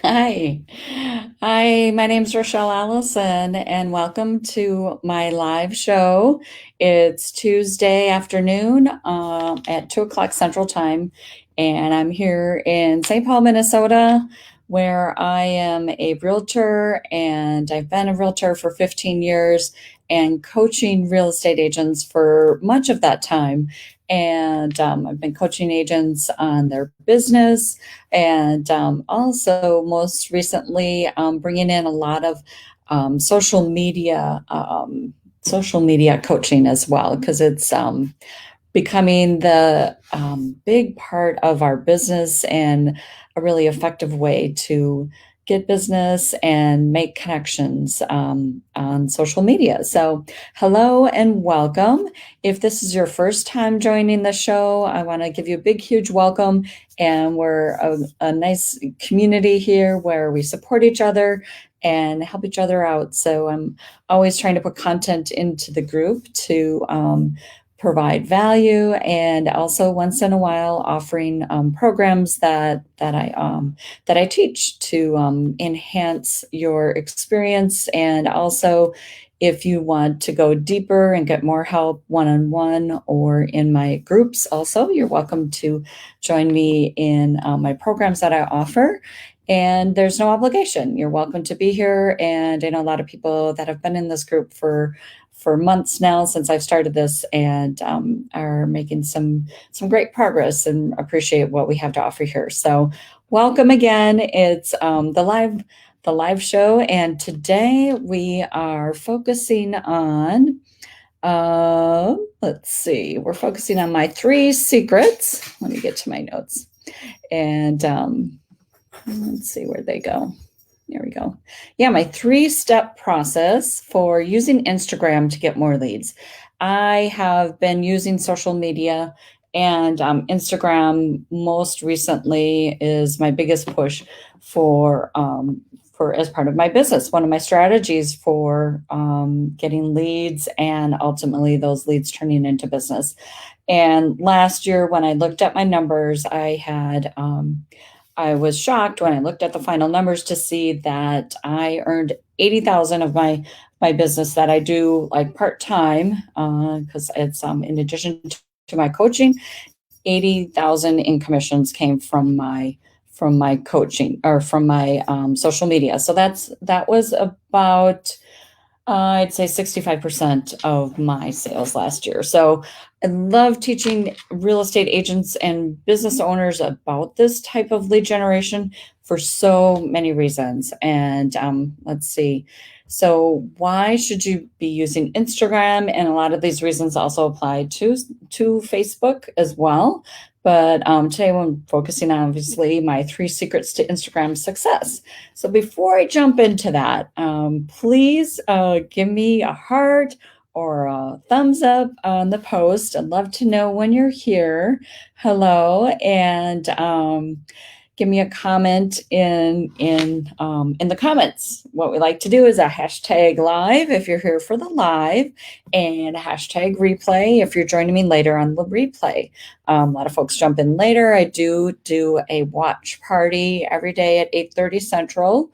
Hi. Hi, my name's Rochelle Allison, and welcome to my live show. It's Tuesday afternoon at 2 o'clock Central Time, and I'm here in St. Paul, Minnesota, where I am a realtor, and I've been a realtor for 15 years and coaching real estate agents for much of that time. And I've been coaching agents on their business and also most recently bringing in a lot of social media coaching as well because it's becoming the big part of our business and a really effective way to get business and make connections on social media. So, hello and welcome. If this is your first time joining the show, I want to give you a big, huge welcome. And we're a nice community here where we support each other and help each other out. So, I'm always trying to put content into the group to provide value, and also once in a while offering programs that I teach to enhance your experience. And also, if you want to go deeper and get more help one-on-one or in my groups, also you're welcome to join me in my programs that I offer. And there's no obligation. You're welcome to be here. And I know a lot of people that have been in this group for months now since I've started this, and are making some great progress and appreciate what we have to offer here. So welcome again. It's the live show, and today we are focusing on let's see, we're focusing on my 3 secrets. Let me get to my notes, and let's see where they go. There we go. Yeah, my 3-step process for using Instagram to get more leads. I have been using social media, and Instagram most recently is my biggest push for as part of my business. One of my strategies for getting leads and ultimately those leads turning into business. And last year, when I looked at my numbers, I was shocked when I looked at the final numbers to see that I earned 80,000 of my business that I do like part-time, because it's in addition to my coaching. 80,000 in commissions came from my coaching, or from my social media. So that was about I'd say 65% of my sales last year. So I love teaching real estate agents and business owners about this type of lead generation for so many reasons. And let's see. So why should you be using Instagram? And a lot of these reasons also apply to Facebook as well. But today I'm focusing on, obviously, my 3 secrets to Instagram success. So before I jump into that, please give me a heart or a thumbs up on the post. I'd love to know when you're here. Hello, and give me a comment in the comments. What we like to do is a hashtag live if you're here for the live, and a hashtag replay if you're joining me later on the replay. A lot of folks jump in later. I do a watch party every day at 8:30 Central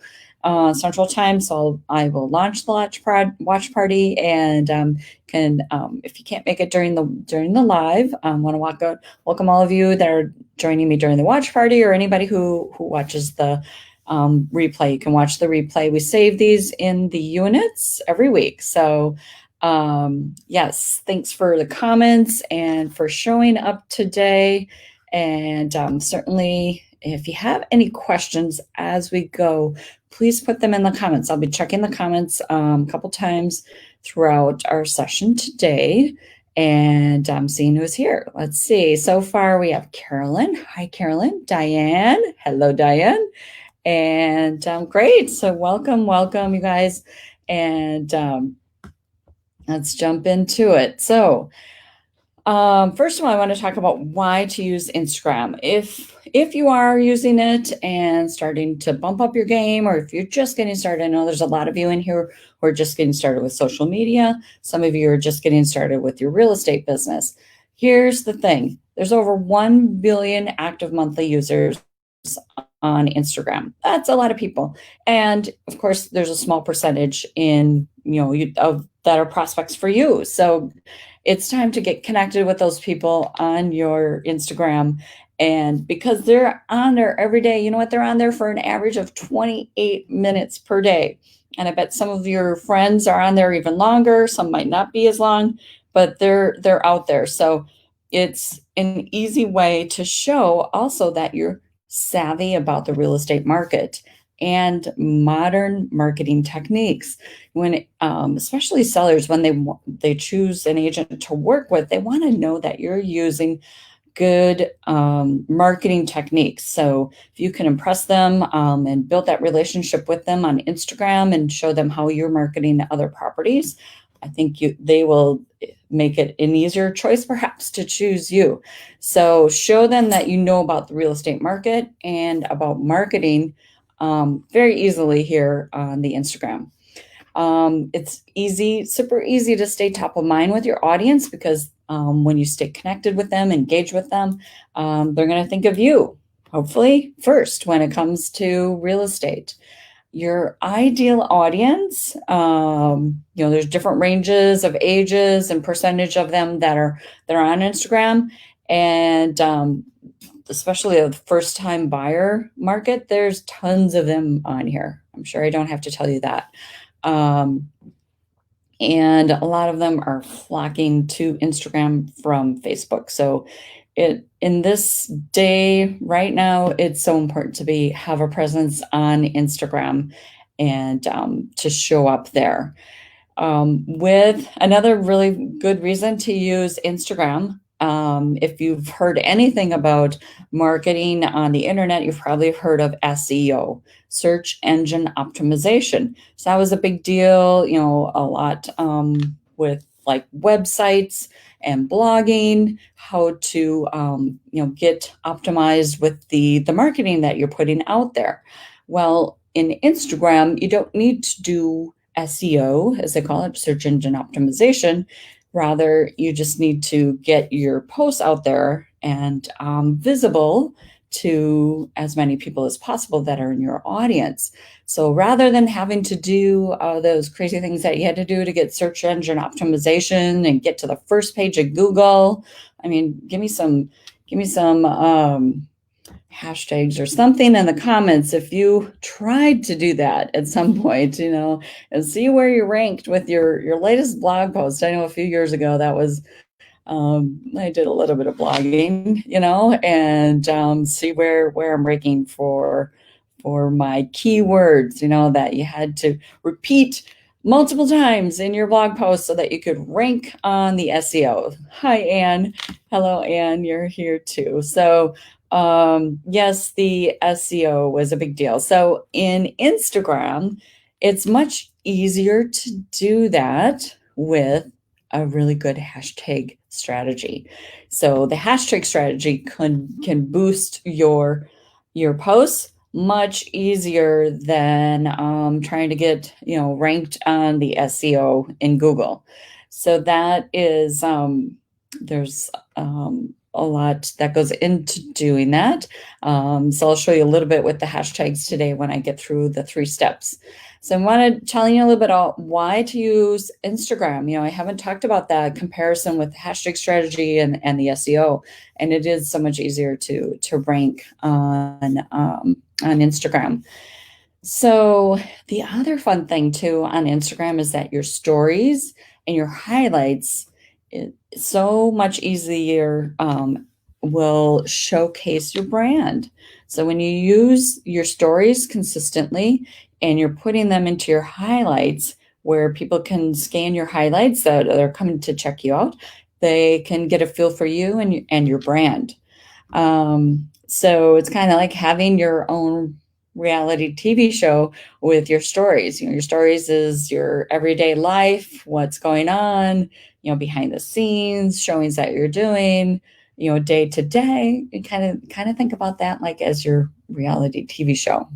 Time. So I will launch the watch party, and if you can't make it during the live, want to welcome all of you that are joining me during the watch party, or anybody who watches the replay. You can watch the replay. We save these in the units every week. So yes, thanks for the comments and for showing up today. And certainly, if you have any questions as we go, please put them in the comments. I'll be checking the comments a couple times throughout our session today, and I'm seeing who's here. Let's see. So far, we have Carolyn. Hi, Carolyn. Diane. Hello, Diane. And great. So welcome, you guys. And let's jump into it. So first of all, I want to talk about why to use Instagram. If you are using it and starting to bump up your game, or if you're just getting started, I know there's a lot of you in here who are just getting started with social media. Some of you are just getting started with your real estate business. Here's the thing. There's over 1 billion active monthly users on Instagram. That's a lot of people. And of course, there's a small percentage in, of that are prospects for you. So it's time to get connected with those people on your Instagram. And because they're on there every day, you know what? They're on there for an average of 28 minutes per day. And I bet some of your friends are on there even longer. Some might not be as long, but they're out there. So it's an easy way to show also that you're savvy about the real estate market and modern marketing techniques. When especially sellers, when they choose an agent to work with, they want to know that you're using good marketing techniques. So if you can impress them and build that relationship with them on Instagram and show them how you're marketing to other properties, I think they will make it an easier choice perhaps to choose you. So show them that you know about the real estate market and about marketing very easily here on the Instagram. It's easy, super easy to stay top of mind with your audience because when you stay connected with them, engage with them, they're going to think of you, hopefully, first when it comes to real estate. Your ideal audience, there's different ranges of ages and percentage of them that are on Instagram, and especially the first time buyer market, there's tons of them on here. I'm sure I don't have to tell you that. And a lot of them are flocking to Instagram from Facebook. So in this day right now, it's so important to have a presence on Instagram and to show up there. With another really good reason to use Instagram. If you've heard anything about marketing on the internet, you've probably heard of SEO, search engine optimization. So that was a big deal, a lot with like websites and blogging, how to, get optimized with the marketing that you're putting out there. Well, in Instagram, you don't need to do SEO, as they call it, search engine optimization. Rather, you just need to get your posts out there and visible to as many people as possible that are in your audience. So rather than having to do those crazy things that you had to do to get search engine optimization and get to the first page of Google, I mean, give me some hashtags or something in the comments if you tried to do that at some point, and see where you ranked with your latest blog post. I know a few years ago that was I did a little bit of blogging, and see where I'm ranking for my keywords, that you had to repeat multiple times in your blog post so that you could rank on the SEO. Hi, Anne. Hello, Anne. You're here too. So yes, the SEO was a big deal. So in Instagram, it's much easier to do that with a really good hashtag strategy. So the hashtag strategy can boost your posts much easier than trying to get ranked on the SEO in Google. So that is there's a lot that goes into doing that. So I'll show you a little bit with the hashtags today when I get through the 3 steps. So I want to tell you a little bit about why to use Instagram. I haven't talked about that comparison with hashtag strategy and the SEO, and it is so much easier to rank on Instagram. So the other fun thing too on Instagram is that your stories and your highlights, it's so much easier, will showcase your brand. So when you use your stories consistently and you're putting them into your highlights where people can scan your highlights that are coming to check you out, they can get a feel for you and your brand. So it's kind of like having your own reality TV show with your stories. Your stories is your everyday life, what's going on, behind the scenes, showings that you're doing, day to day. You kind of think about that like as your reality TV show.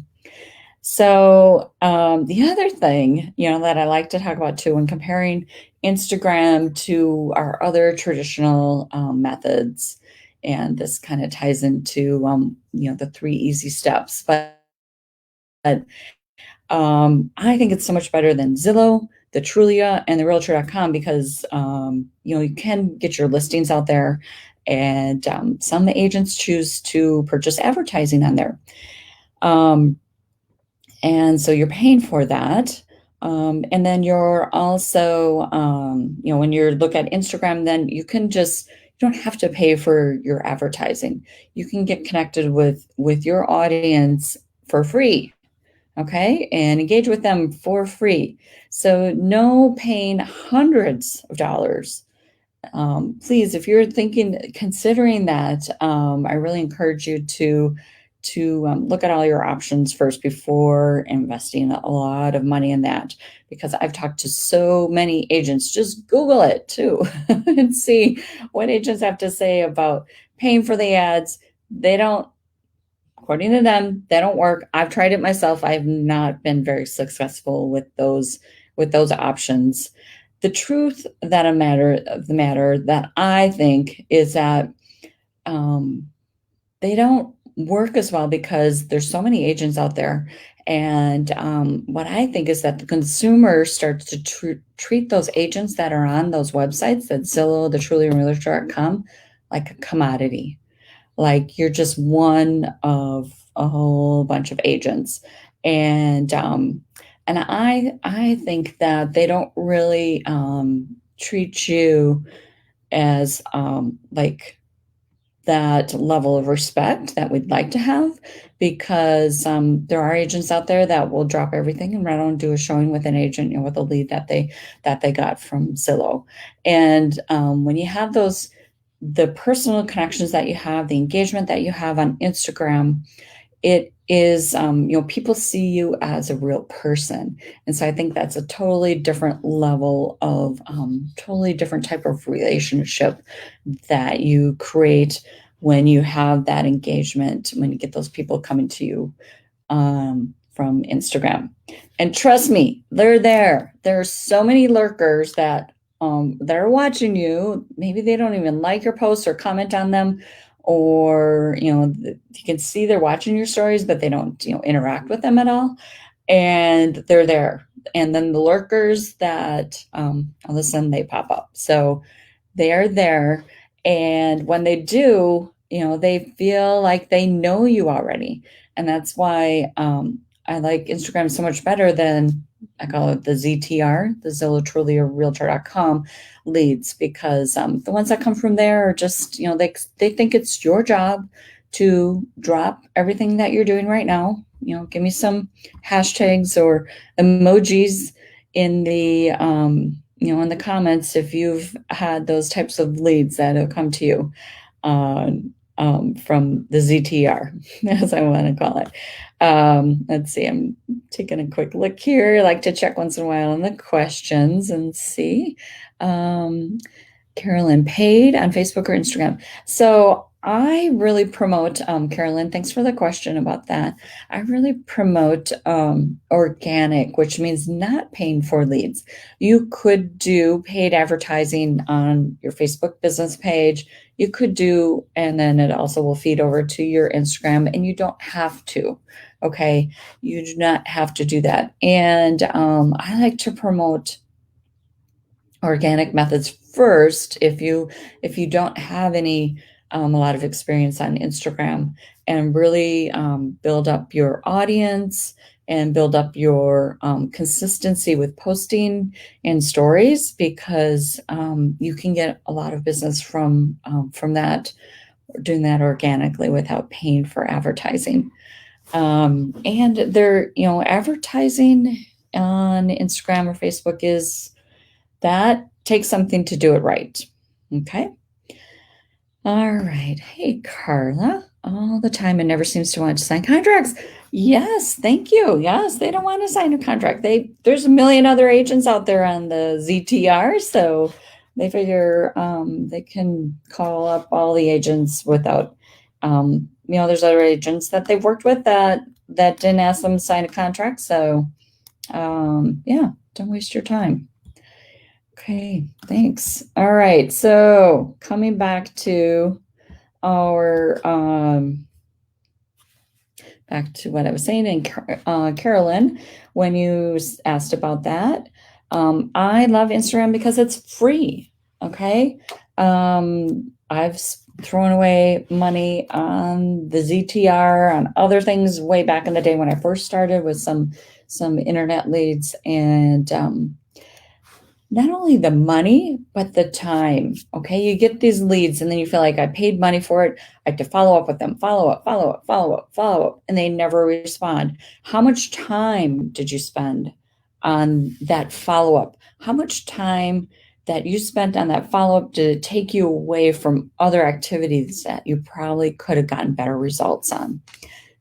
So the other thing, that I like to talk about too when comparing Instagram to our other traditional methods and this kind of ties into, the 3 easy steps. But I think it's so much better than Zillow, the Trulia, and the Realtor.com because, you can get your listings out there, and some agents choose to purchase advertising on there. Um, and so you're paying for that. And then you're also, when you look at Instagram, then you don't have to pay for your advertising. You can get connected with your audience for free. Okay, and engage with them for free. So no paying hundreds of dollars. Please, if you're considering that, I really encourage you to look at all your options first before investing a lot of money in that. Because I've talked to so many agents. Just Google it too and see what agents have to say about paying for the ads. They don't According to them, they don't work. I've tried it myself. I've not been very successful with those options. The truth of the matter that I think is that um, they don't work as well because there's so many agents out there. And what I think is that the consumer starts to treat those agents that are on those websites, that Zillow, the Truly Realtor.com, like a commodity, like you're just one of a whole bunch of agents. And um and i i think that they don't really treat you as like that level of respect that we'd like to have, because there are agents out there that will drop everything and run out and do a showing with an agent, with a lead that they got from Zillow. And when you have the personal connections that you have, the engagement that you have on Instagram, it is, people see you as a real person. And so I think that's a totally different level of, totally different type of relationship that you create when you have that engagement, when you get those people coming to you from Instagram. And trust me, they're there. There are so many lurkers that are watching you. Maybe they don't even like your posts or comment on them, or you can see they're watching your stories, but they don't interact with them at all. And they're there. And then the lurkers that all of a sudden they pop up. So they are there. And when they do, they feel like they know you already. And that's why I like Instagram so much better than, I call it the ZTR, the Zillow, Truly, or Realtor.com leads, because the ones that come from there are just, they think it's your job to drop everything that you're doing right now. Give me some hashtags or emojis in the in the comments if you've had those types of leads that have come to you from the ZTR, as I want to call it. Let's see, I'm taking a quick look here. I like to check once in a while on the questions and see. Carolyn, paid on Facebook or Instagram? So I really promote, Carolyn, thanks for the question about that. I really promote organic, which means not paying for leads. You could do paid advertising on your Facebook business page. You could do, and then it also will feed over to your Instagram, and you don't have to. Okay. You do not have to do that. And I like to promote organic methods first if you don't have a lot of experience on Instagram, and really build up your audience and build up your consistency with posting and stories, because you can get a lot of business from that, doing that organically without paying for advertising. And there, advertising on Instagram or Facebook that takes something to do it right. Okay. All right. Hey, Carla, all the time and never seems to want to sign contracts. Yes, thank you. Yes, they don't want to sign a contract. There's a million other agents out there on the ZTR, so they figure they can call up all the agents without, there's other agents that they've worked with that didn't ask them to sign a contract. So, yeah, don't waste your time. Okay, thanks. All right, so coming back to our back to what I was saying, and Carolyn, when you asked about that, I love Instagram because it's free. Okay, I've thrown away money on the ZTR, on other things way back in the day when I first started with some internet leads, and not only the money, but the time. Okay. You get these leads and then you feel like I paid money for it. I have to follow up with them, follow up, follow up, follow up, follow up, and they never respond. How much time did you spend on that follow up? How much time that you spent on that follow up did it take you away from other activities that you probably could have gotten better results on?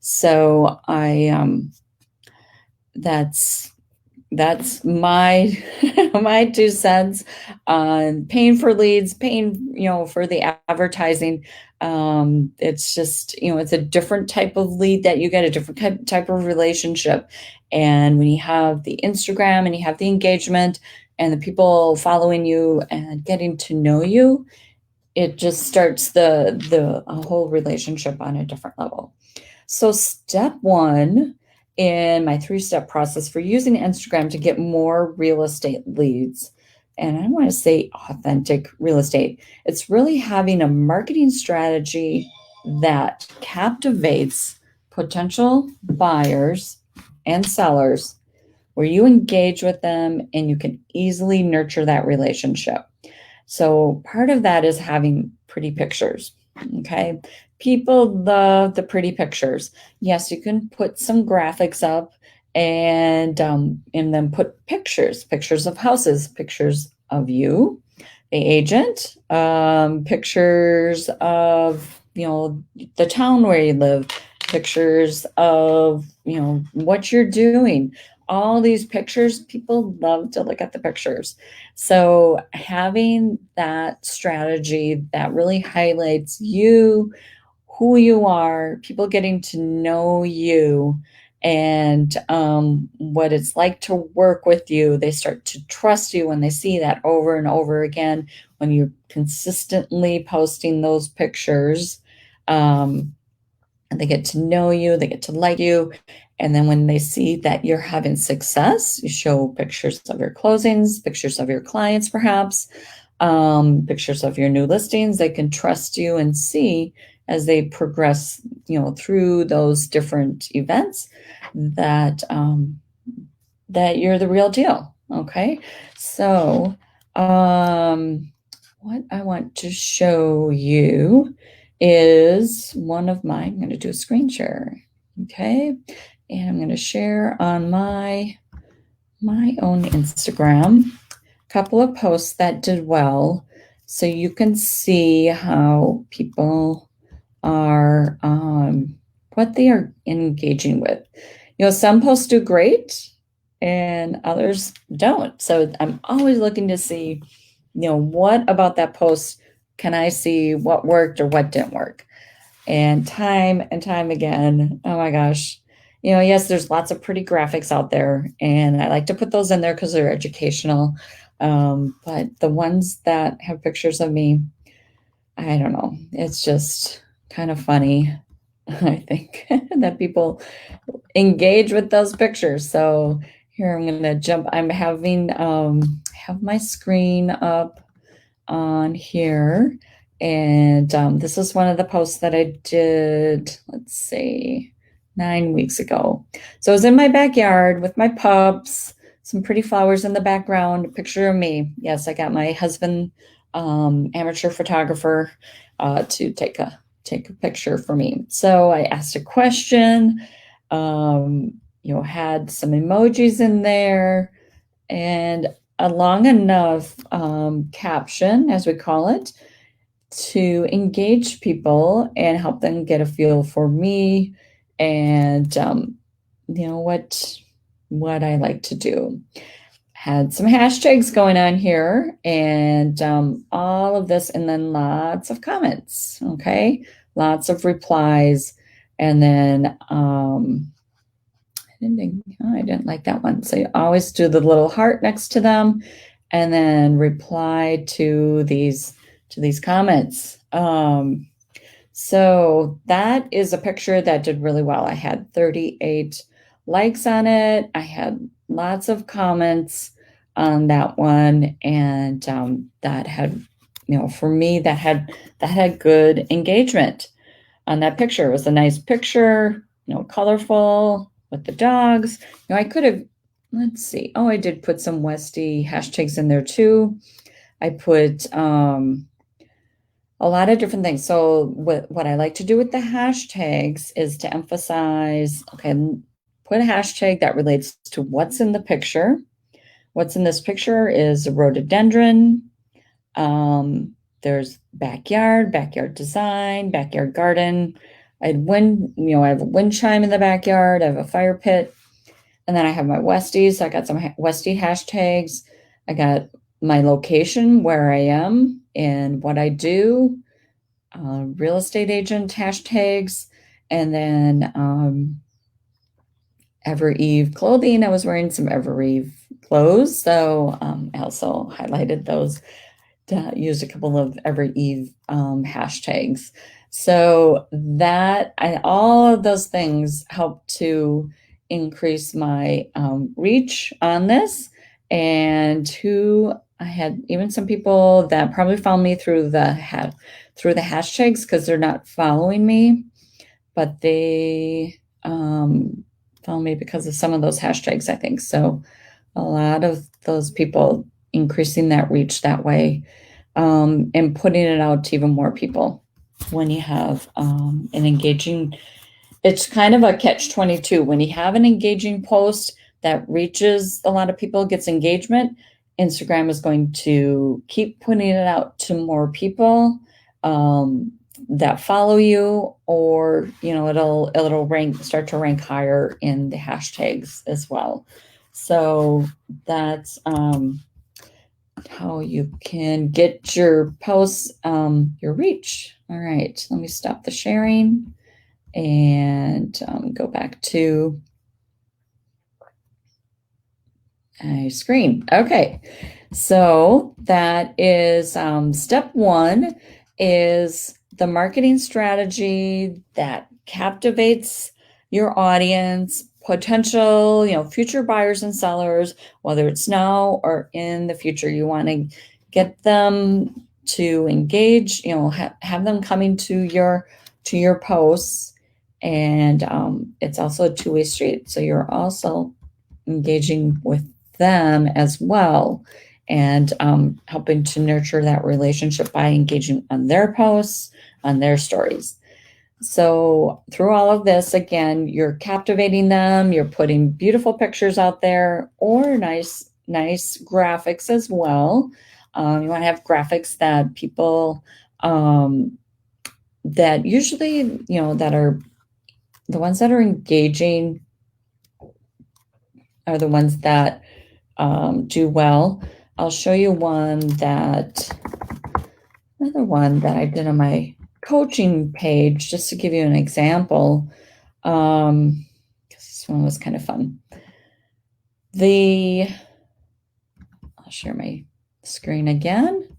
So that's my my 2 cents on paying for leads, paying for the advertising. It's just it's a different type of lead that you get, a different type of relationship. And when you have the Instagram and you have the engagement and the people following you and getting to know you, it just starts the whole relationship on a different level. So step one in my 3-step process for using Instagram to get more real estate leads, and I want to say authentic real estate, it's really having a marketing strategy that captivates potential buyers and sellers, where you engage with them and you can easily nurture that relationship. So part of that is having pretty pictures. Okay. People love the pretty pictures. Yes, you can put some graphics up and then put pictures of houses, pictures of you, the agent, pictures of the town where you live, pictures of what you're doing. All these pictures, people love to look at the pictures. So having that strategy that really highlights you, who you are, people getting to know you, and what it's like to work with you. They start to trust you when they see that over and over again, when you're consistently posting those pictures. And they get to know you, they get to like you. And then when they see that you're having success, you show pictures of your closings, pictures of your clients, perhaps, pictures of your new listings. They can trust you and see as they progress, through those different events that that you're the real deal. Okay, so what I want to show you is one of my. I'm going to do a screen share. Okay, and I'm going to share on my own Instagram a couple of posts that did well, so you can see how people are what they are engaging with. Some posts do great and others don't. So I'm always looking to see, what about that post can I see what worked or what didn't work? And time again, oh my gosh, yes, there's lots of pretty graphics out there, and I like to put those in there because they're educational. But the ones that have pictures of me, I don't know, it's just kind of funny. I think that people engage with those pictures. So here I'm going to jump. I'm having have my screen up on here, and this is one of the posts that I did. Let's see, 9 weeks ago. So I was in my backyard with my pups, some pretty flowers in the background, a picture of me. Yes, I got my husband, amateur photographer, to take a picture for me. So I asked a question, had some emojis in there, and a long enough caption, as we call it, to engage people and help them get a feel for me and what I like to do. Had some hashtags going on here, and all of this, and then lots of comments. Okay, lots of replies, and then I didn't like that one. So you always do the little heart next to them, and then reply to these comments. So that is a picture that did really well. I had 38 likes on it. I had lots of comments on that one, and that had, for me, that had good engagement on that picture. It was a nice picture, colorful with the dogs. I could have, let's see. Oh, I did put some Westy hashtags in there too. I put a lot of different things. So what I like to do with the hashtags is to emphasize, okay, put a hashtag that relates to what's in the picture. What's in this picture is a rhododendron. There's backyard design, backyard garden. I have a wind chime in the backyard. I have a fire pit. And then I have my Westies. So I got some Westie hashtags. I got my location, where I am and what I do, real estate agent hashtags, and then Ever Eve clothing. I was wearing some Ever Eve clothes, so I also highlighted those, used a couple of Ever Eve hashtags. So all of those things help to increase my reach on this. And I had even some people that probably found me through the hashtags, because they're not following me, but they found me because of some of those hashtags, I think. So a lot of those people increasing that reach that way, and putting it out to even more people. When you have an engaging, it's kind of a catch-22. When you have an engaging post that reaches a lot of people, gets engagement, Instagram is going to keep putting it out to more people that follow you, or it'll start to rank higher in the hashtags as well. So that's how you can get your posts, your reach. All right, let me stop the sharing and go back to my screen. Okay, so that is step one, is the marketing strategy that captivates your audience, potential, future buyers and sellers, whether it's now or in the future. You want to get them to engage, have them coming to your posts, and it's also a two-way street. So you're also engaging with them as well, and helping to nurture that relationship by engaging on their posts, on their stories. So through all of this, again, you're captivating them, you're putting beautiful pictures out there, or nice graphics as well. You want to have graphics that people, that usually, that are the ones that are engaging, are the ones that do well. I'll show you another one that I did on my coaching page, just to give you an example, because this one was kind of fun. I'll share my screen again.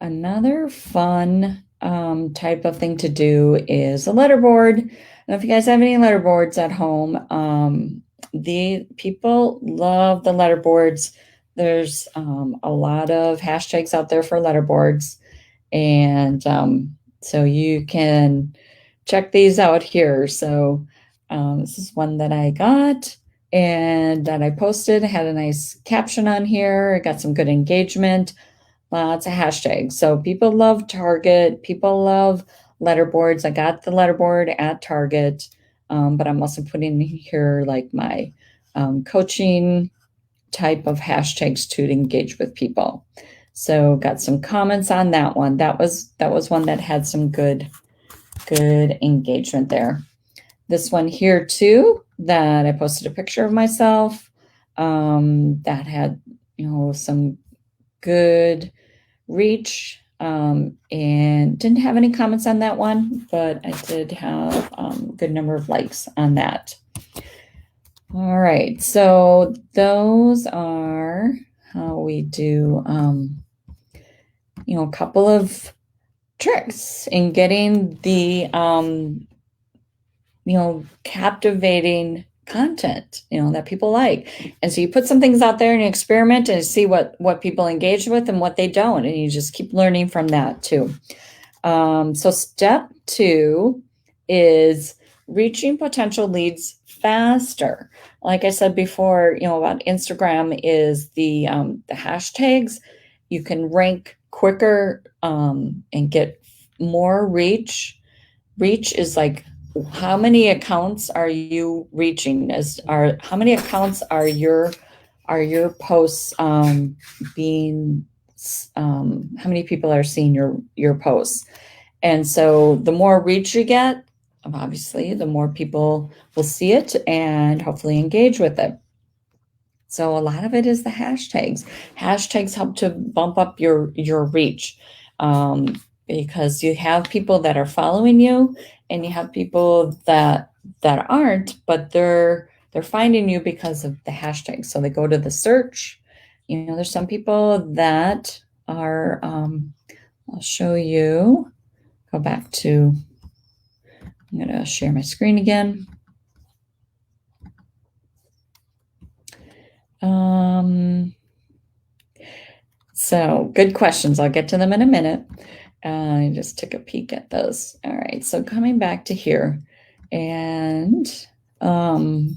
Another fun type of thing to do is a letterboard. I don't know if you guys have any letterboards at home. The people love the letterboards. There's a lot of hashtags out there for letterboards, and so you can check these out here. So this is one that I got and that I posted. I had a nice caption on here. I got some good engagement, lots of hashtags. So people love Target. People love letterboards. I got the letterboard at Target, but I'm also putting here like my coaching type of hashtags to engage with people. So got some comments on that one. That was one that had some good engagement there. This one here too, that I posted a picture of myself, that had some good reach, and didn't have any comments on that one, but I did have a good number of likes on that. All right, so those are how we do, a couple of tricks in getting the captivating content, that people like. And so you put some things out there and you experiment and see what people engage with and what they don't, and you just keep learning from that too. So step 2 is reaching potential leads faster. Like I said before, about Instagram is the hashtags. You can rank quicker and get more reach. Reach is like, how many accounts are you reaching? How many accounts are your posts being? How many people are seeing your posts? And so the more reach you get, obviously, the more people will see it and hopefully engage with it. So a lot of it is the hashtags. Hashtags help to bump up your reach, because you have people that are following you, and you have people that aren't, but they're finding you because of the hashtags. So they go to the search. There's some people that are. I'll show you. Go back to. I'm going to share my screen again. So good questions. I'll get to them in a minute. I just took a peek at those. All right. So coming back to here, and all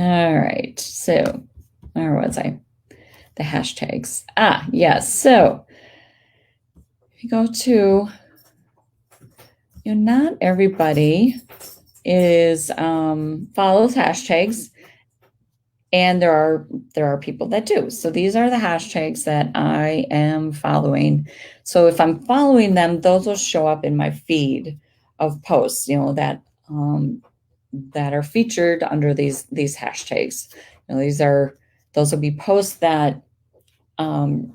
right. So where was I? The hashtags. Yes. So if you go to, not everybody is follows hashtags. And there are people that do. So these are the hashtags that I am following. So if I'm following them, those will show up in my feed of posts, that are featured under these hashtags. Those will be posts that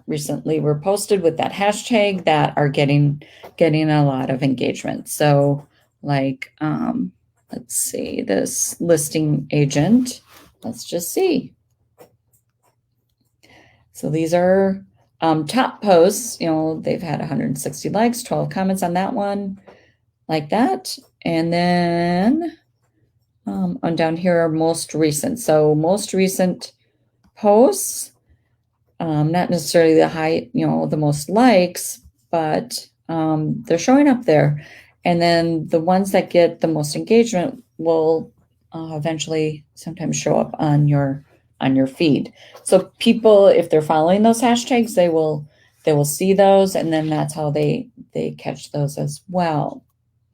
recently were posted with that hashtag that are getting a lot of engagement. So like, let's see, this listing agent. Let's just see. So these are top posts. They've had 160 likes, 12 comments on that one, like that. And then on down here are most recent. So most recent posts, not necessarily the high, the most likes, but they're showing up there. And then the ones that get the most engagement will eventually sometimes show up on your feed. So people, if they're following those hashtags, they will see those, and then that's how they catch those as well.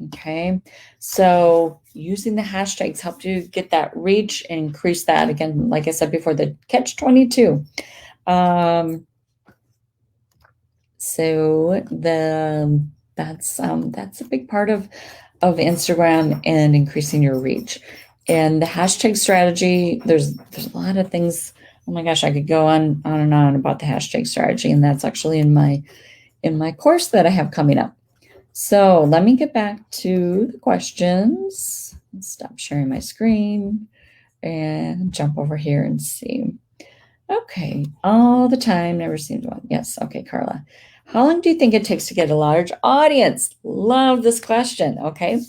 Okay, so using the hashtags help you get that reach and increase that. Again, like I said before, the catch-22. So that's a big part of Instagram and increasing your reach. And the hashtag strategy, there's a lot of things. Oh my gosh, I could go on and on about the hashtag strategy, and that's actually in my course that I have coming up. So let me get back to the questions. Let's stop sharing my screen and jump over here and see. Okay, all the time, never seems one. Yes, okay, Carla. How long do you think it takes to get a large audience? Love this question, okay?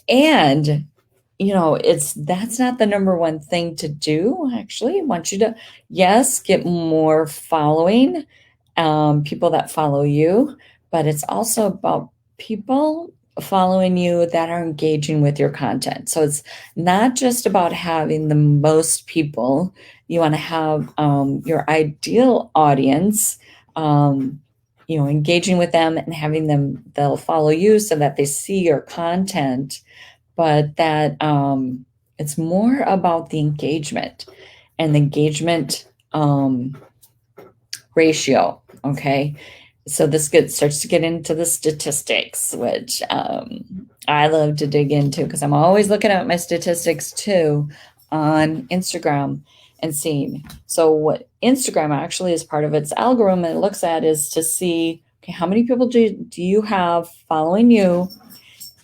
And that's not the number one thing to do, actually. I want you to, yes, get more following, people that follow you, but it's also about people following you that are engaging with your content. So it's not just about having the most people. You want to have your ideal audience, engaging with them and having them, they'll follow you so that they see your content, but that it's more about the engagement and the engagement ratio. Okay. So this starts to get into the statistics, which I love to dig into because I'm always looking at my statistics too on Instagram and seeing. So what Instagram actually is part of its algorithm it looks at is to see, okay, how many people do you have following you,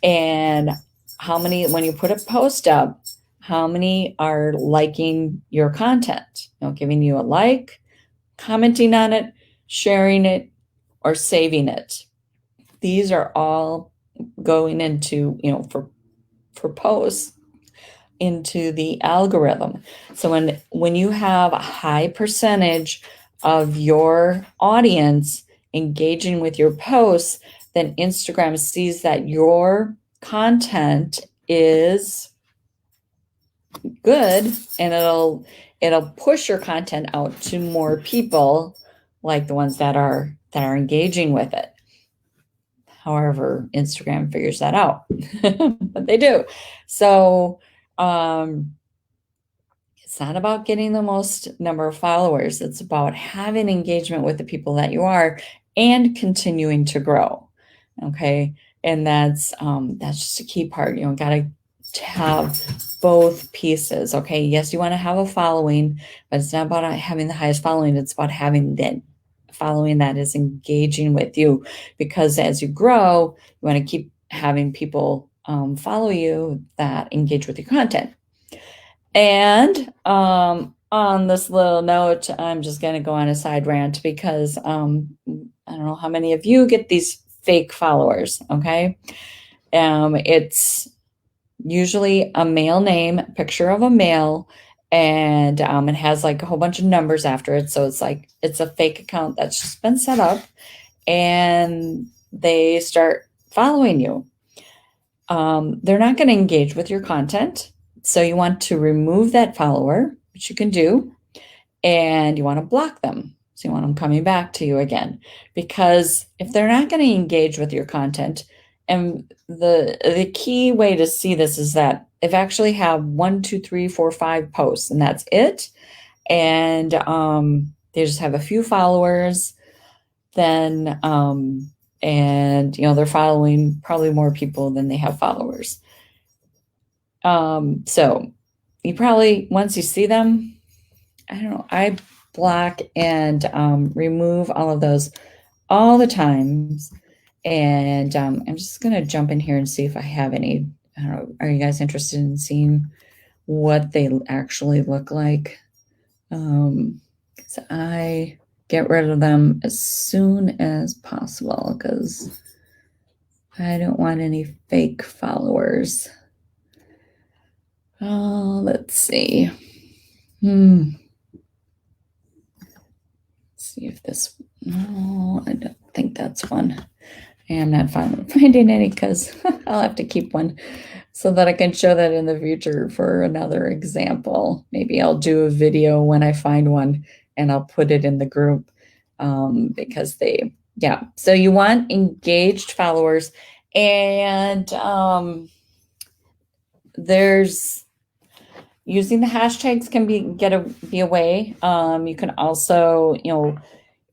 and how many, when you put a post up, how many are liking your content, giving you a like, commenting on it, sharing it, or saving it. These are all going into, for posts into the algorithm. So when you have a high percentage of your audience engaging with your posts, then Instagram sees that your content is good, and it'll push your content out to more people, like the ones that are engaging with it. However, Instagram figures that out, but they do. So it's not about getting the most number of followers. It's about having engagement with the people that you are and continuing to grow. Okay. And that's just a key part. Got to have both pieces. Okay. Yes, you want to have a following, but it's not about having the highest following. It's about having that following that is engaging with you, because as you grow, you want to keep having people follow you that engage with your content. And on this little note, I'm just going to go on a side rant, because I don't know how many of you get these fake followers. Okay. It's usually a male name, picture of a male, and it has like a whole bunch of numbers after it. So it's a fake account that's just been set up, and they start following you. They're not going to engage with your content. So you want to remove that follower, which you can do, and you want to block them. So you want them coming back to you again, because if they're not going to engage with your content, and the key way to see this is that if actually have 1, 2, 3, 4, 5 posts, and that's it, and they just have a few followers, then and they're following probably more people than they have followers. So you probably, once you see them, I don't know, I block and remove all of those all the times. And I'm just going to jump in here and see if I have any. I don't know, are you guys interested in seeing what they actually look like? So I get rid of them as soon as possible, because I don't want any fake followers. Let's see. Let's see if this. No, I don't think that's one. I'm not finding any, because I'll have to keep one so that I can show that in the future for another example. Maybe I'll do a video when I find one, and I'll put it in the group, because so you want engaged followers, and there's using the hashtags can be a way. You can also,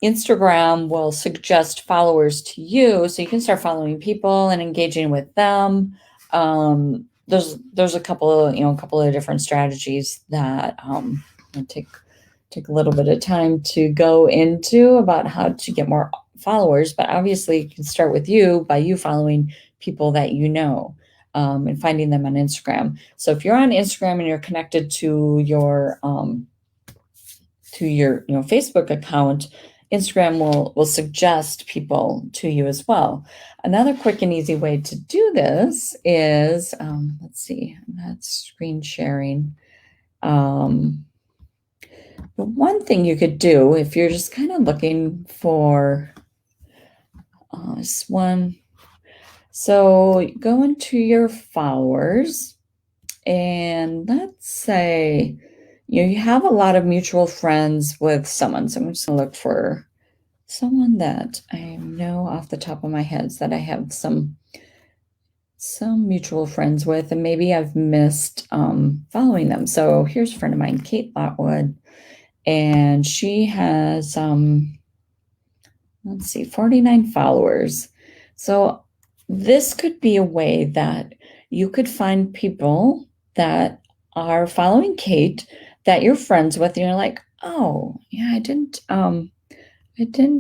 Instagram will suggest followers to you, so you can start following people and engaging with them. There's a couple of different strategies that take a little bit of time to go into about how to get more followers. But obviously, you can start with you by you following people that you know, and finding them on Instagram. So if you're on Instagram and you're connected to your Facebook account, Instagram will suggest people to you as well. Another quick and easy way to do this is, let's see, I'm not screen sharing. The one thing you could do, if you're just kind of looking for this one, so go into your followers, and let's say you have a lot of mutual friends with someone. So I'm just going to look for someone that I know off the top of my head that I have some mutual friends with, and maybe I've missed following them. So here's a friend of mine, Kate Lotwood, and she has, let's see, 49 followers. So this could be a way that you could find people that are following Kate that you're friends with, and you're like, oh yeah, I didn't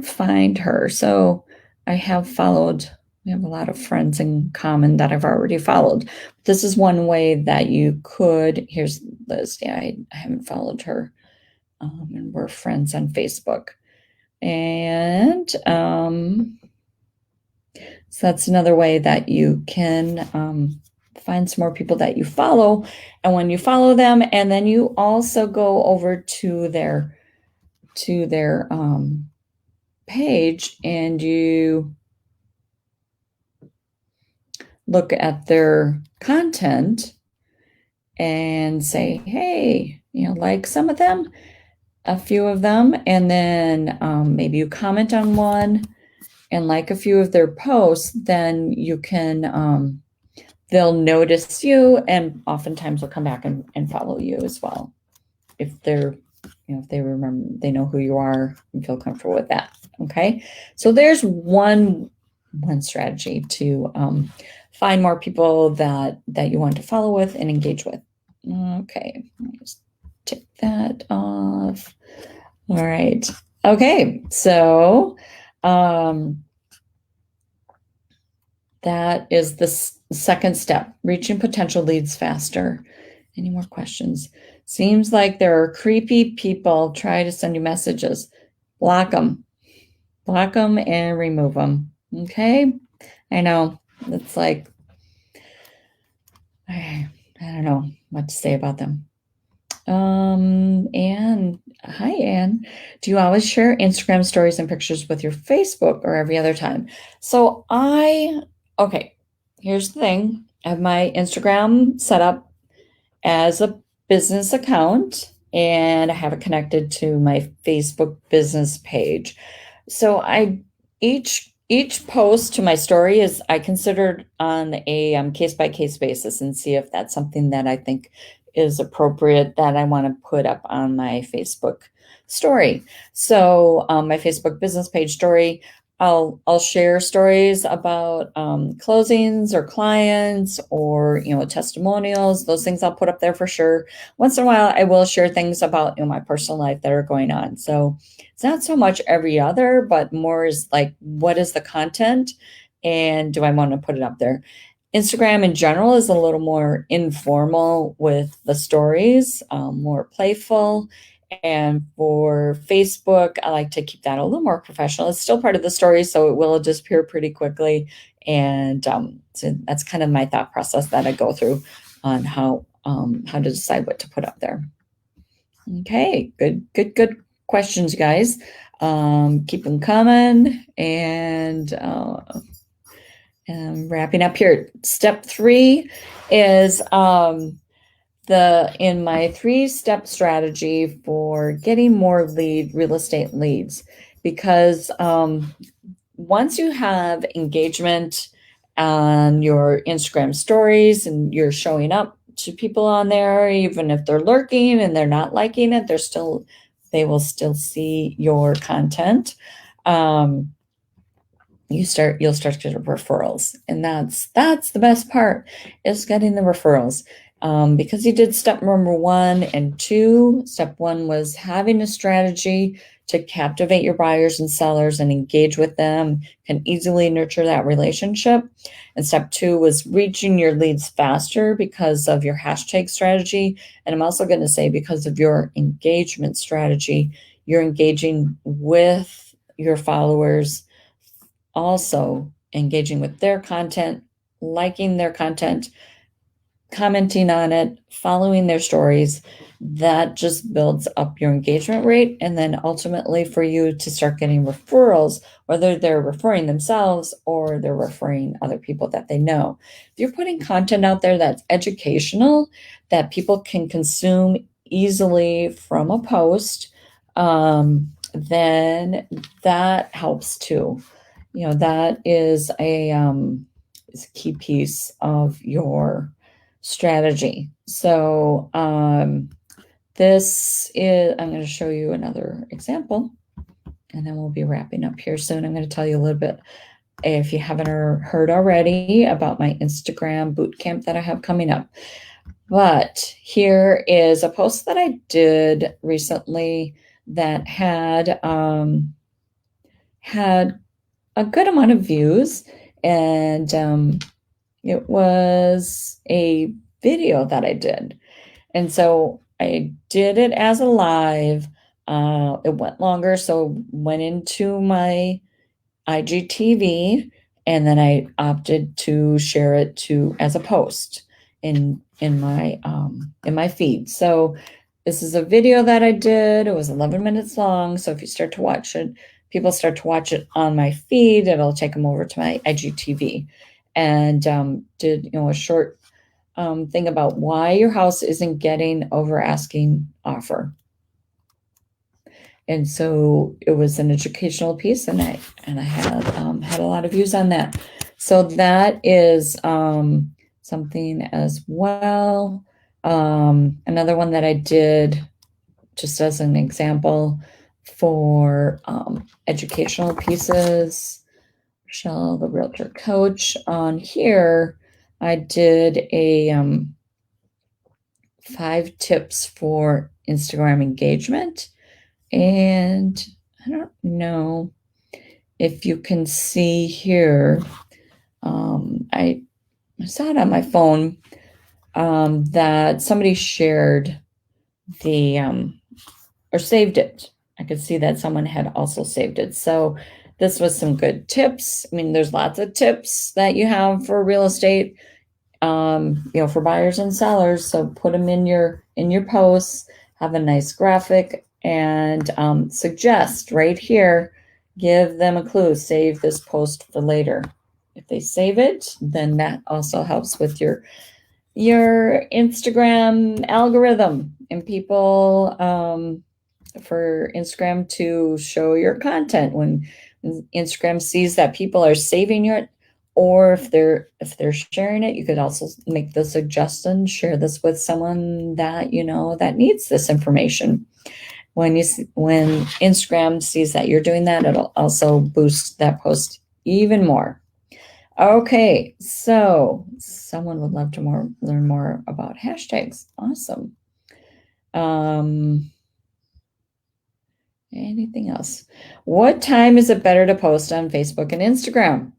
find her. So I have followed, we have a lot of friends in common that I've already followed. This is one way that you could, here's Liz. Yeah, I haven't followed her. And we're friends on Facebook. And so that's another way that you can find some more people that you follow. And when you follow them, and then you also go over to their page and you look at their content and say, hey, like some of them, a few of them, and then maybe you comment on one and like a few of their posts, then you can, they'll notice you and oftentimes they'll come back and follow you as well. If they're, if they remember, they know who you are and feel comfortable with that. Okay. So there's one strategy to find more people that you want to follow with and engage with. Okay. Let me just take that off. All right. Okay. So that is the second step, reaching potential leads faster. Any more questions? Seems like there are creepy people try to send you messages. Block them. Block them and remove them. Okay? I know. It's like, I don't know what to say about them. Anne, hi, Anne. Do you always share Instagram stories and pictures with your Facebook or every other time? So okay, here's the thing. I have my Instagram set up as a business account and I have it connected to my Facebook business page. So each post to my story is I considered on a case by case basis and see if that's something that I think is appropriate that I want to put up on my Facebook story. So my Facebook business page story, I'll share stories about closings or clients or testimonials. Those things I'll put up there for sure. Once in a while, I will share things about my personal life that are going on. So it's not so much every other, but more is like, what is the content, and do I want to put it up there? Instagram in general is a little more informal with the stories, more playful. And for Facebook, I like to keep that a little more professional. It's still part of the story, so it will disappear pretty quickly. And so that's kind of my thought process that I go through on how to decide what to put up there. Okay, good questions, guys. Keep them coming, and wrapping up here. Step 3 is in my 3-step strategy for getting more real estate leads, because once you have engagement on your Instagram stories and you're showing up to people on there, even if they're lurking and they're not liking it, they will still see your content. You'll start to get referrals, and that's the best part, is getting the referrals. Because you did step number 1 and 2. Step 1 was having a strategy to captivate your buyers and sellers and engage with them, can easily nurture that relationship. And step 2 was reaching your leads faster because of your hashtag strategy. And I'm also going to say, because of your engagement strategy, you're engaging with your followers, also engaging with their content, liking their content, commenting on it, following their stories. That just builds up your engagement rate, and then ultimately for you to start getting referrals, whether they're referring themselves or they're referring other people that they know. If you're putting content out there that's educational, that people can consume easily from a post, then that helps too. That is a key piece of your strategy. So this is, I'm going to show you another example, and then we'll be wrapping up here soon. I'm going to tell you a little bit, if you haven't heard already, about my Instagram bootcamp that I have coming up. But here is a post that I did recently that had a good amount of views, and it was a video that I did. And so I did it as a live It went longer, so went into my IGTV, and then I opted to share it to as a post in my feed. So this is a video that I did. It was 11 minutes long. So if you start to watch it, people start to watch it on my feed, it'll take them over to my IGTV, and did a short thing about why your house isn't getting over asking offer. And so it was an educational piece, and I had a lot of views on that. So that is something as well. Another one that I did, just as an example, for educational pieces. Michelle, the realtor coach, on here, I did a 5 tips for Instagram engagement. And I don't know if you can see here. I saw it on my phone that somebody shared the or saved it. I could see that someone had also saved it. So this was some good tips. I mean, there's lots of tips that you have for real estate, for buyers and sellers. So put them in your posts, have a nice graphic, and suggest right here, give them a clue, save this post for later. If they save it, then that also helps with your Instagram algorithm, and people for Instagram to show your content. When Instagram sees that people are saving it, or if they're sharing it, you could also make the suggestion, share this with someone that that needs this information. When Instagram sees that you're doing that, it'll also boost that post even more. Okay, so someone would love to learn more about hashtags. Awesome. Anything else? What time is it better to post on Facebook and Instagram?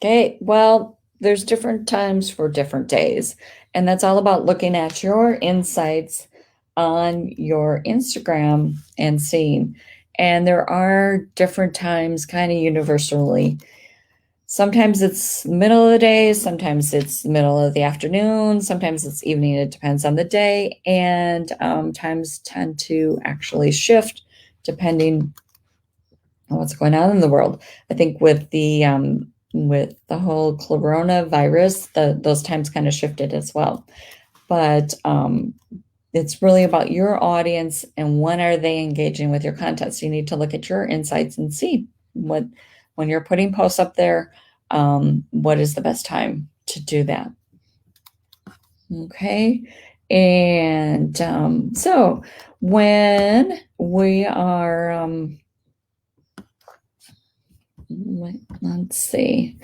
Okay, well, there's different times for different days, and that's all about looking at your insights on your Instagram and seeing. And there are different times kind of universally. Sometimes it's middle of the day, sometimes it's middle of the afternoon, sometimes it's evening. It depends on the day, and times tend to actually shift depending on what's going on in the world. I think with the whole coronavirus, those times kind of shifted as well. But it's really about your audience and when are they engaging with your content. So you need to look at your insights and see when you're putting posts up there, what is the best time to do that. Okay. And so when we are, let's see.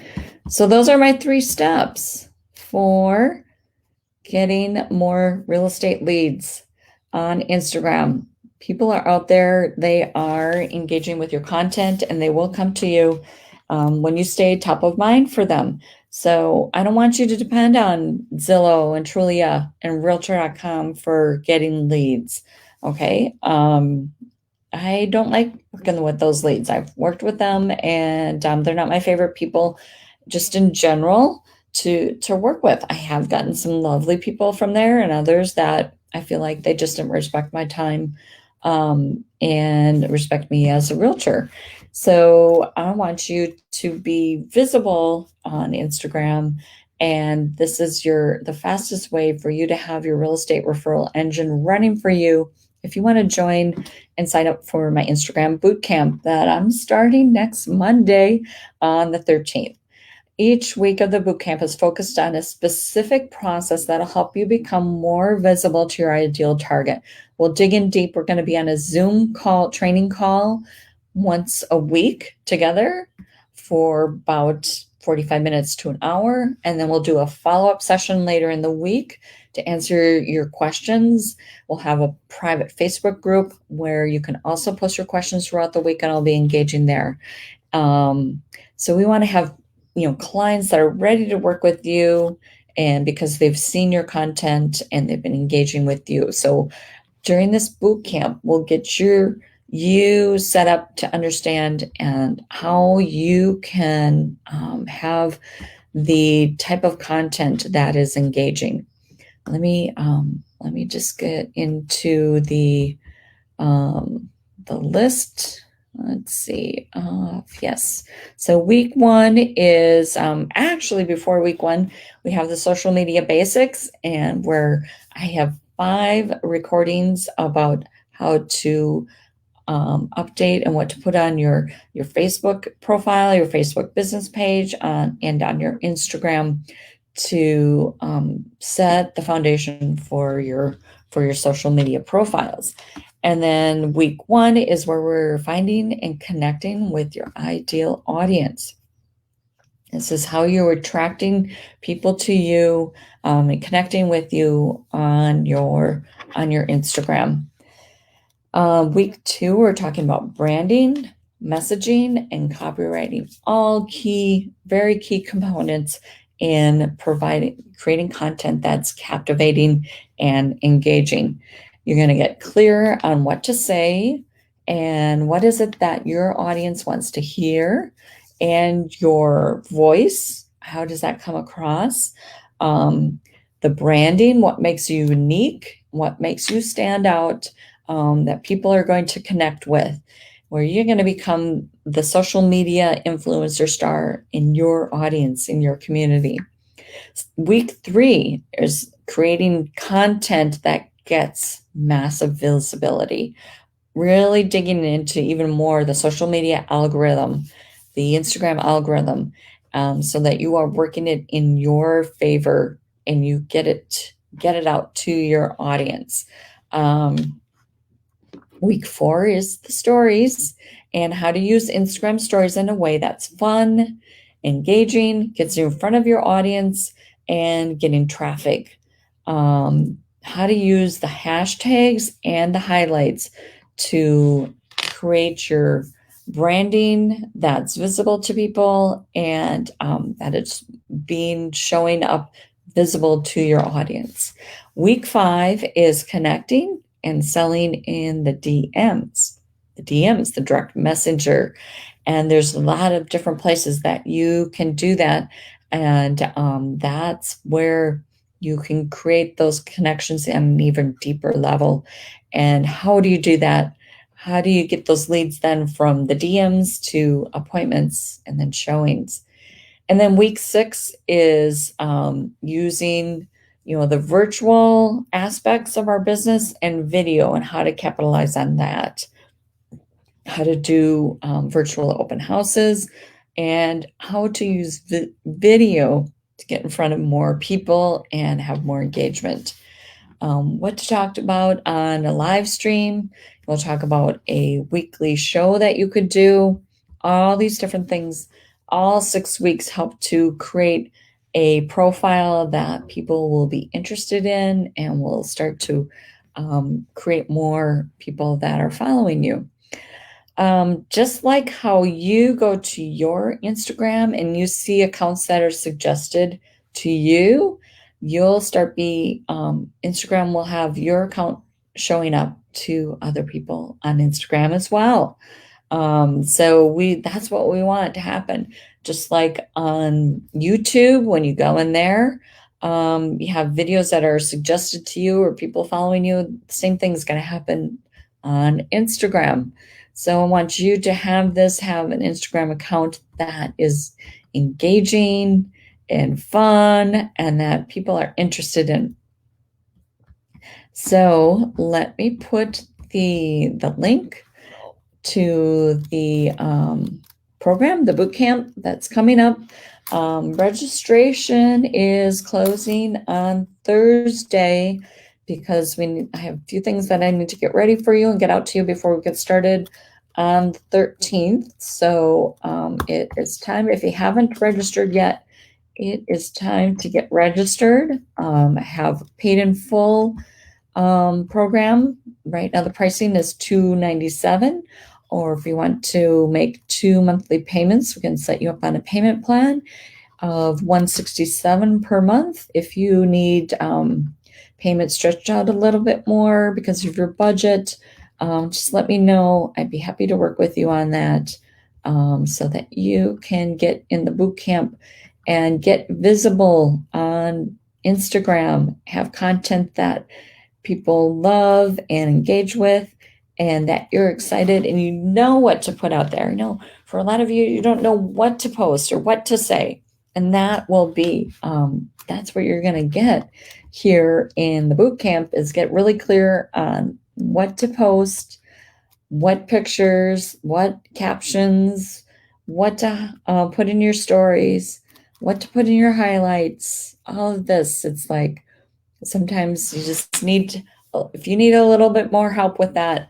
So those are my 3 steps for getting more real estate leads on Instagram. People are out there, they are engaging with your content, and they will come to you when you stay top of mind for them. So I don't want you to depend on Zillow and Trulia and Realtor.com for getting leads. Okay. I don't like working with those leads. I've worked with them, and they're not my favorite people just in general to work with. I have gotten some lovely people from there, and others that I feel like they just didn't respect my time and respect me as a realtor. So I want you to be visible on Instagram, and this is the fastest way for you to have your real estate referral engine running for you. If you want to join and sign up for my Instagram bootcamp that I'm starting next Monday on the 13th. Each week of the bootcamp is focused on a specific process that'll help you become more visible to your ideal target. We'll dig in deep. We're going to be on a Zoom training call once a week together for about 45 minutes to an hour. And then we'll do a follow-up session later in the week to answer your questions. We'll have a private Facebook group where you can also post your questions throughout the week, and I'll be engaging there. So we want to have clients that are ready to work with you, and because they've seen your content and they've been engaging with you. So During this boot camp, we'll get you set up to understand and how you can have the type of content that is engaging. Let me just get into the list. Let's see. Yes. So week one is actually before week one, we have the social media basics, and where I have 5 recordings about how to update and what to put on your Facebook profile, your Facebook business page, and on your Instagram to set the foundation for your social media profiles. And then week one is where we're finding and connecting with your ideal audience. This is how you're attracting people to you and connecting with you on your Instagram. Week 2, we're talking about branding, messaging, and copywriting, all key, very key components in creating content that's captivating and engaging. You're going to get clear on what to say and what is it that your audience wants to hear, and your voice. How does that come across? The branding, what makes you unique, what makes you stand out, that people are going to connect with, where you're going to become the social media influencer star in your audience, in your community. Week 3 is creating content that gets massive visibility, really digging into even more the social media algorithm, the Instagram algorithm, so that you are working it in your favor and you get it out to your audience. Week 4 is the stories and how to use Instagram stories in a way that's fun, engaging, gets you in front of your audience, and getting traffic. How to use the hashtags and the highlights to create your branding that's visible to people, and that it's showing up visible to your audience. Week 5 is connecting and selling in the DMs. The DMs, the direct messenger. And there's a lot of different places that you can do that. And that's where you can create those connections at an even deeper level. And how do you do that? How do you get those leads then from the DMs to appointments and then showings? And then week 6 is using the virtual aspects of our business and video, and how to capitalize on that, how to do virtual open houses, and how to use video to get in front of more people and have more engagement. What to talk about on a live stream. We'll talk about a weekly show that you could do. All these different things, all 6 weeks help to create a profile that people will be interested in, and will start to create more people that are following you. Just like how you go to your Instagram and you see accounts that are suggested to you, you'll start Instagram will have your account showing up to other people on Instagram as well. So that's what we want to happen. Just like on YouTube, when you go in there, you have videos that are suggested to you or people following you. The same thing is going to happen on Instagram. So I want you to have an Instagram account that is engaging and fun and that people are interested in. So let me put the link to the program, the boot camp that's coming up. Registration is closing on Thursday because I have a few things that I need to get ready for you and get out to you before we get started on the 13th. So it is time, if you haven't registered yet, it is time to get registered. I have paid in full program. Right now the pricing is $297, or if you want to make 2 monthly payments, we can set you up on a payment plan of $167 per month. If you need payment stretched out a little bit more because of your budget, just let me know. I'd be happy to work with you on that, so that you can get in the boot camp and get visible on Instagram, have content that people love and engage with, and that you're excited and you know what to put out there. For a lot of you, you don't know what to post or what to say. And that will be, that's what you're going to get here in the boot camp, is get really clear on what to post, what pictures, what captions, what to put in your stories, what to put in your highlights, all of this. It's like, sometimes you just need, if you need a little bit more help with that,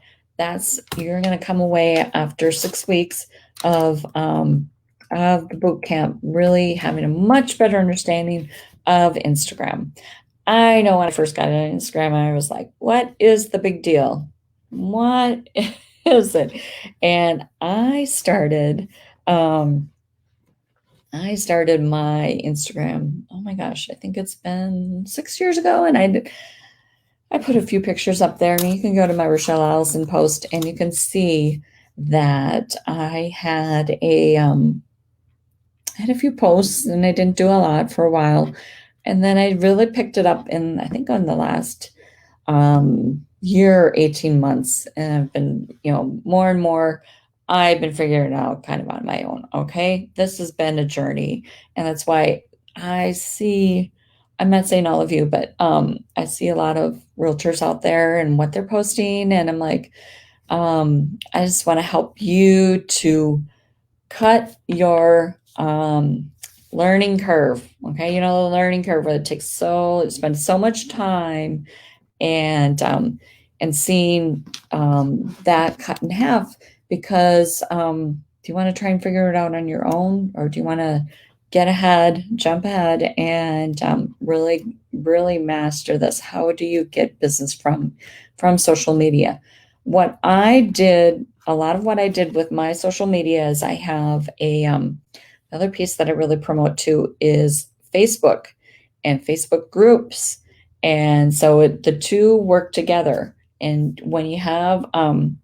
you're going to come away after 6 weeks of the boot camp really having a much better understanding of Instagram. I know when I first got on Instagram, I was like, what is the big deal? What is it? And I started my Instagram, oh my gosh, I think it's been 6 years ago. And I put a few pictures up there. I mean, you can go to my Rochelle Allison post and you can see that I had a few posts, and I didn't do a lot for a while. And then I really picked it up in, I think, on the last year, 18 months. And I've been, more and more, I've been figuring it out kind of on my own. Okay. This has been a journey. And that's why I'm not saying all of you, but I see a lot of realtors out there and what they're posting. And I'm like, I just want to help you to cut your learning curve. Okay. The learning curve where it spends so much time and seeing that cut in half, because do you want to try and figure it out on your own, or do you want to jump ahead and really, really master this? How do you get business from social media? A lot of what I did with my social media is I have another piece that I really promote too is Facebook and Facebook groups. And so the two work together. And when you have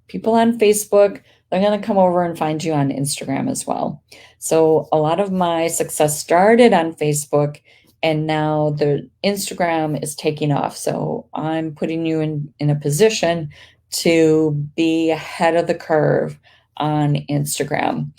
people on Facebook, they're going to come over and find you on Instagram as well. So a lot of my success started on Facebook, and now the Instagram is taking off. So I'm putting you in a position to be ahead of the curve on Instagram.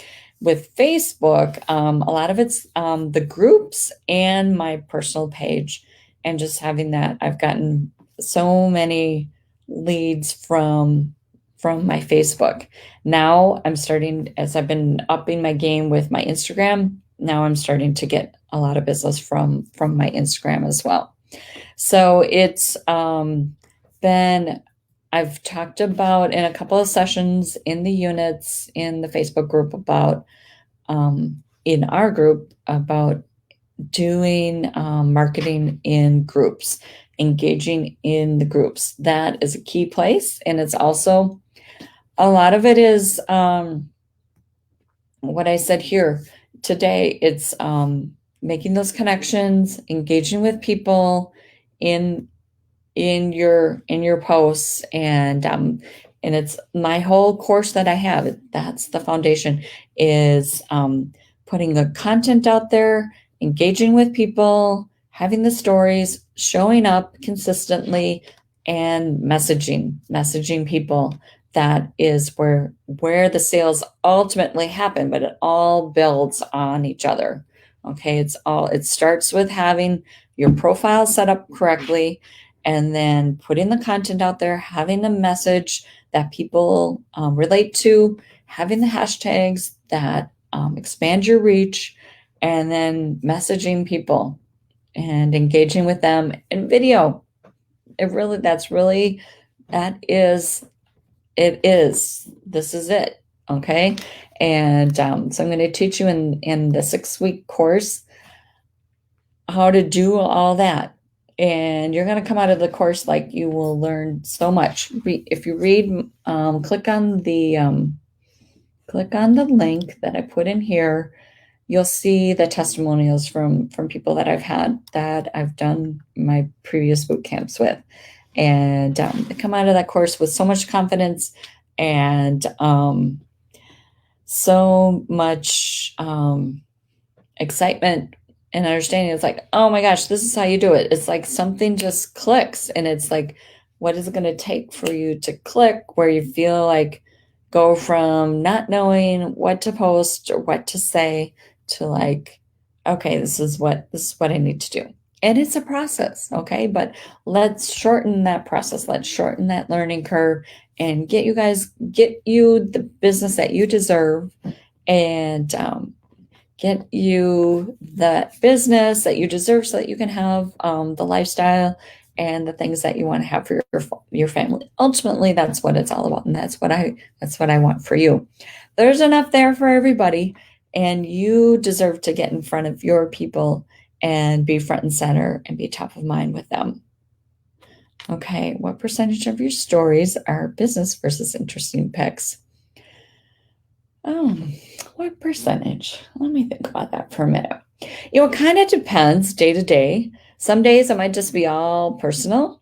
With Facebook, a lot of it's the groups and my personal page. And just having that, I've gotten so many leads from my Facebook. Now I'm starting, as I've been upping my game with my Instagram, now I'm starting to get a lot of business from my Instagram as well. So it's been, I've talked about in a couple of sessions in the units in the Facebook group about, in our group, about doing marketing in groups, engaging in the groups. That is a key place. And it's also, a lot of it is what I said here today. It's making those connections, engaging with people in your posts, and it's my whole course that I have. That's the foundation, is putting the content out there, engaging with people, having the stories, showing up consistently, and messaging people. That is where the sales ultimately happen, but it all builds on each other. Okay, it starts with having your profile set up correctly, and then putting the content out there, having a message that people relate to, having the hashtags that expand your reach, and then messaging people and engaging with them in video. This is it. Okay. And so I'm going to teach you in the 6-week course how to do all that. And you're going to come out of the course like you will learn so much. If you read, click on the link that I put in here, you'll see the testimonials from people that I've done my previous boot camps with, and they come out of that course with so much confidence and so much excitement and understanding. It's like, oh my gosh, this is how you do it. It's like something just clicks, and it's like, what is it going to take for you to click where you feel like go from not knowing what to post or what to say to like, okay, this is what I need to do. And it's a process, okay? But let's shorten that process. Let's shorten that learning curve and get you the business that you deserve, and get you the business that you deserve so that you can have the lifestyle and the things that you want to have for your family. Ultimately, that's what it's all about, and that's what I want for you. There's enough there for everybody, and you deserve to get in front of your people and be front and center and be top of mind with them. Okay, what percentage of your stories are business versus interesting pics? Oh, what percentage? Let me think about that for a minute. It kind of depends day to day. Some days it might just be all personal.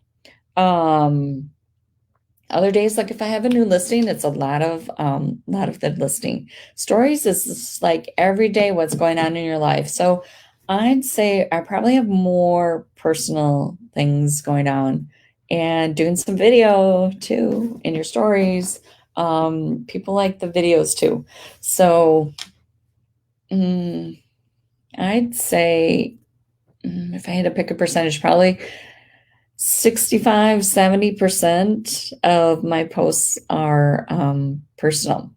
Um, Other days, like if I have a new listing, it's a lot of good listing stories. Is just like every day what's going on in your life. So I'd say I probably have more personal things going on, and doing some video too in your stories. People like the videos too. So I'd say, if I had to pick a percentage, probably 65-70% of my posts are personal.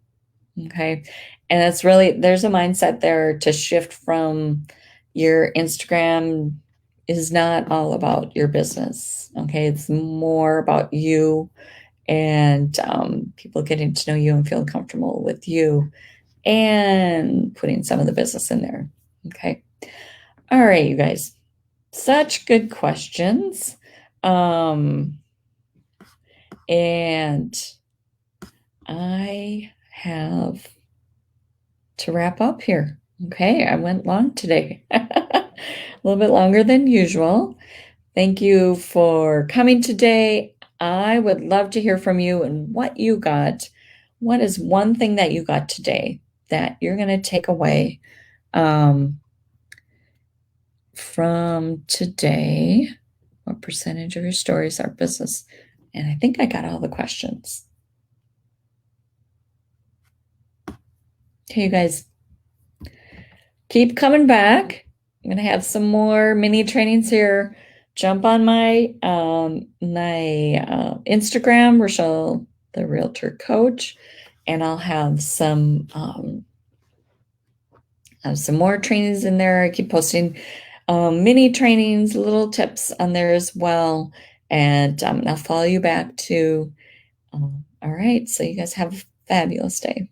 Okay. And it's really, there's a mindset there to shift from your Instagram is not all about your business. Okay. It's more about you and people getting to know you and feel comfortable with you and putting some of the business in there. Okay. All right, you guys. Such good questions. And I have to wrap up here. Okay, I went long today. A little bit longer than usual. Thank you for coming today. I would love to hear from you and what you got. What is one thing that you got today that you're going to take away from today? What percentage of your stories are business? And I think I got all the questions. Okay, you guys, keep coming back. I'm going to have some more mini trainings here. Jump on my Instagram, Rochelle, the Realtor Coach, and I'll have some more trainings in there. I keep posting mini trainings, little tips on there as well, and I'll follow you back to. All right, so you guys have a fabulous day.